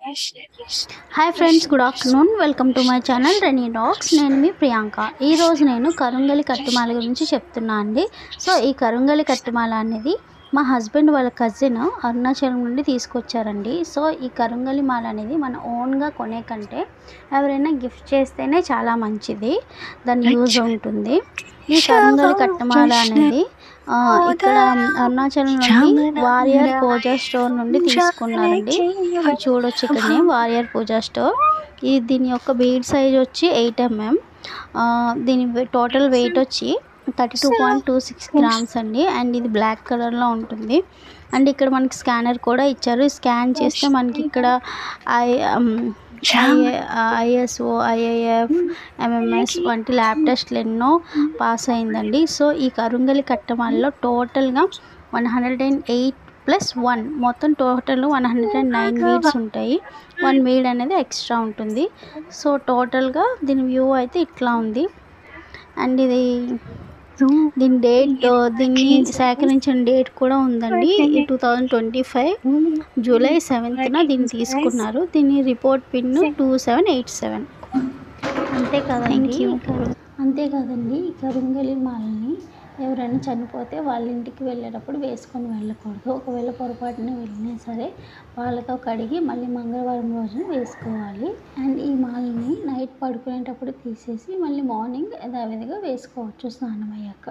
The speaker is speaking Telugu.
Hi friends, good afternoon. Welcome to my channel rainy dogs. నేను మీ ప్రియాంక. ఈరోజు నేను కరుంగలి కట్టుమాల గురించి చెప్తున్నా అండి. సో ఈ కరుంగలి కట్టుమాల అనేది మా హస్బెండ్ వాళ్ళ కజిన్ అరుణాచలం నుండి తీసుకొచ్చారండి. సో ఈ కరుంగలి మాల అనేది మన ఓన్గా కొనే కంటే ఎవరైనా గిఫ్ట్ చేస్తేనే చాలా మంచిది, దాని యూజ్ ఉంటుంది. ఈ కరుంగలి కట్టుమాల అనేది ఇక్కడ అరుణాచలం నుండి వారియర్ పూజా స్టోర్ నుండి తీసుకున్నారండి. చూడొచ్చు ఇక్కడనే వారియర్ పూజా స్టోర్. దీని యొక్క బీడ్ సైజ్ వచ్చి 8 mm. దీని టోటల్ వెయిట్ వచ్చి 32.26 grams అండి. అండ్ ఇది బ్లాక్ కలర్లో ఉంటుంది. అండ్ ఇక్కడ మనకి స్కానర్ కూడా ఇచ్చారు. స్కాన్ చేస్తే మనకి ఇక్కడ ISO, IIF, MMS వంటి ల్యాబ్ టెస్ట్లు ఎన్నో పాస్ అయిందండి. సో ఈ కరుంగలి కట్టమాలలో టోటల్గా 108+1 మొత్తం టోటల్ 109 వీడ్స్ ఉంటాయి. 1 వీడ్ అనేది ఎక్స్ట్రా ఉంటుంది. సో టోటల్గా దీని వ్యూ అయితే ఇట్లా ఉంది. అండ్ ఇది దీని డేట్, దీన్ని సేకరించిన డేట్ కూడా ఉందండి. 2025 జూలై 7th దీన్ని తీసుకున్నారు. దీని రిపోర్ట్ పిన్ 2787. అంతేకాదండి ఈ కరుంగలి మాలని ఎవరైనా చనిపోతే వాళ్ళ ఇంటికి వెళ్ళేటప్పుడు వేసుకొని వెళ్ళకూడదు. ఒకవేళ పొరపాటున వెళ్ళినా సరే వాళ్ళతో కడిగి మళ్ళీ మంగళవారం రోజున వేసుకోవాలి. అండ్ ఈ మాలని నైట్ పడుకునేటప్పుడు తీసేసి మళ్ళీ మార్నింగ్ యథావిధిగా వేసుకోవచ్చు స్నానం అయ్యాక.